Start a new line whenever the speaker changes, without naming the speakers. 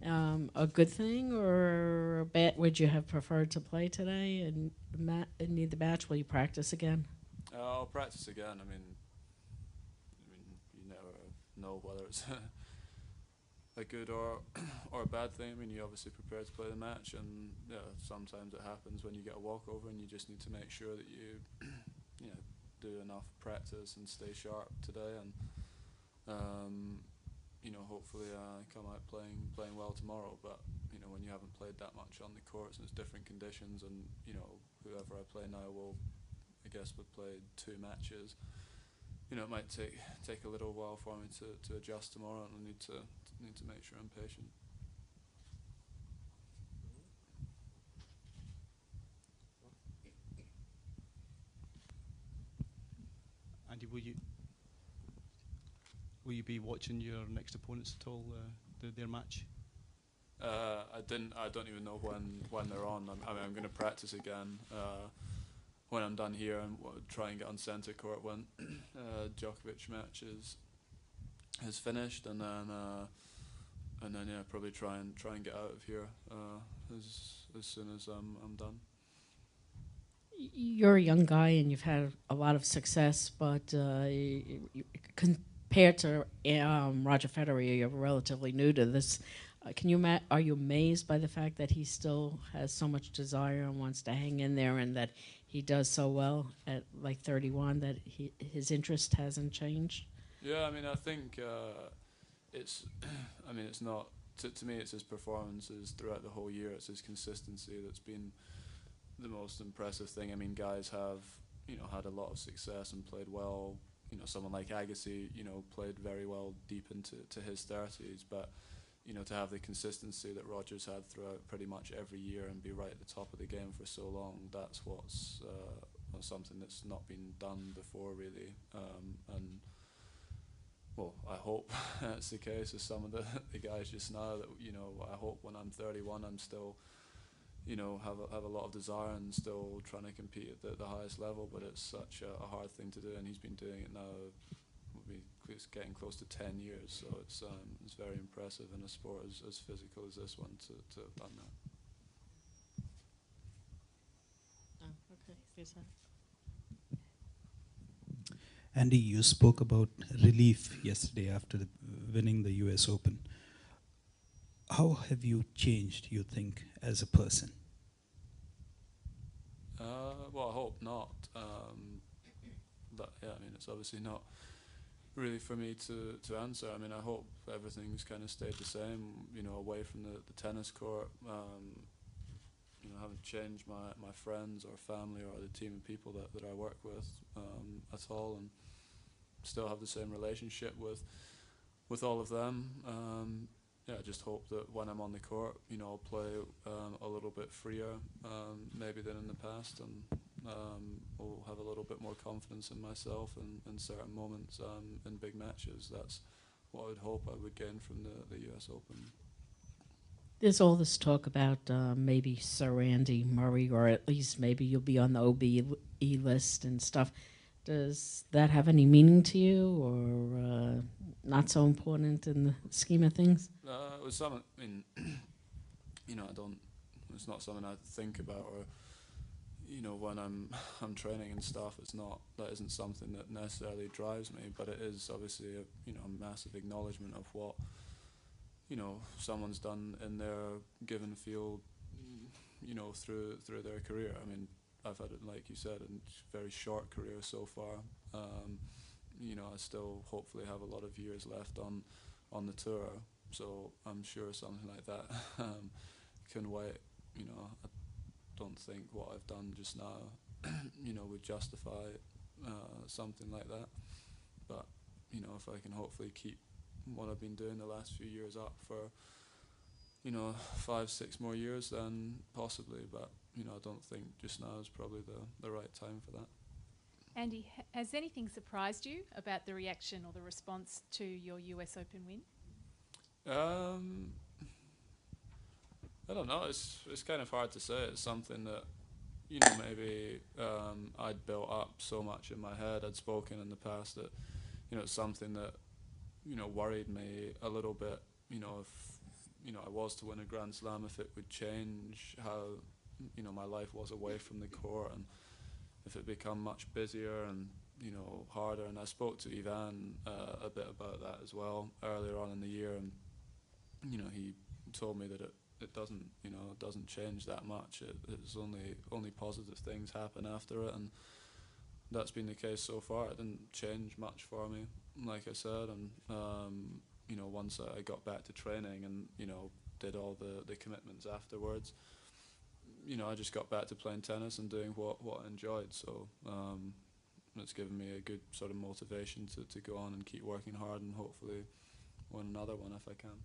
A good thing or a bad? Would you have preferred to play today and need the match? Will you practice again?
I'll practice again. You never know whether it's a good or a bad thing. I mean, you obviously prepare to play the match, and yeah, sometimes it happens when you get a walkover, and you just need to make sure that you, you know, do enough practice and stay sharp today, and um, hopefully come out playing well tomorrow. But when you haven't played that much on the courts and it's different conditions, and whoever I play now will, I guess, would play two matches. It might take a little while for me to adjust tomorrow, and I need to make sure I'm patient.
Andy, will you be watching your next opponents at all, their match?
I didn't. I don't even know when they're on. I'm going to practice again when I'm done here, and try and get on centre court when Djokovic match is finished, and then yeah, probably try and get out of here as soon as I'm done.
You're a young guy and you've had a lot of success, but compared to Roger Federer, you're relatively new to this. Are you amazed by the fact that he still has so much desire and wants to hang in there, and that he does so well at like 31 that his interest hasn't changed?
Yeah, I think it's. It's not. To me, it's his performances throughout the whole year. It's his consistency that's been the most impressive thing. Guys have had a lot of success and played well. Someone like Agassi, played very well deep into his 30s, but to have the consistency that Rogers had throughout pretty much every year and be right at the top of the game for so long, that's what's something that's not been done before, really. And well, I hope that's the case with some of the guys just now. That I hope when I'm 31, I'm still have a lot of desire and still trying to compete at the highest level. But it's such a hard thing to do, and he's been doing it now. It's getting close to 10 years, so it's very impressive in a sport as physical as this one to have done that.
Oh, okay. Lisa.
Andy, you spoke about relief yesterday after winning the US Open. How have you changed, you think, as a person?
Well, I hope not. But yeah, it's obviously not really for me to answer. I hope everything's kind of stayed the same. Away from the tennis court. I haven't changed my friends or family or the team of people that I work with at all, and still have the same relationship with all of them. Yeah, I just hope that when I'm on the court, I'll play a little bit freer, maybe than in the past, and will have a little bit more confidence in myself in certain moments in big matches. That's what I would hope I would gain from the US Open.
There's all this talk about maybe Sir Andy Murray, or at least maybe you'll be on the OBE list and stuff. Does that have any meaning to you, or not so important in the scheme of things?
It was something. I don't. It's not something I think about, or when I'm training and stuff. That isn't something that necessarily drives me, but it is obviously a massive acknowledgement of what someone's done in their given field, through their career. I've had it, like you said, a very short career so far. I still hopefully have a lot of years left on the tour, so I'm sure something like that can wait. I don't think what I've done just now, would justify something like that. But if I can hopefully keep what I've been doing the last few years up for 5, 6 more years, then possibly. But I don't think just now is probably the right time for that.
Andy, has anything surprised you about the reaction or the response to your US Open win?
Um, I don't know. It's kind of hard to say. It's something that maybe I'd built up so much in my head. I'd spoken in the past that it's something that worried me a little bit. If I was to win a Grand Slam, if it would change how my life was away from the court, and if it become much busier and harder. And I spoke to Ivan a bit about that as well earlier on in the year, and he told me that it doesn't change that much. It's only positive things happen after it, and that's been the case so far. It didn't change much for me, like I said, and once I got back to training and did all the commitments afterwards, I just got back to playing tennis and doing what I enjoyed. So it's given me a good sort of motivation to go on and keep working hard and hopefully win another one if I can.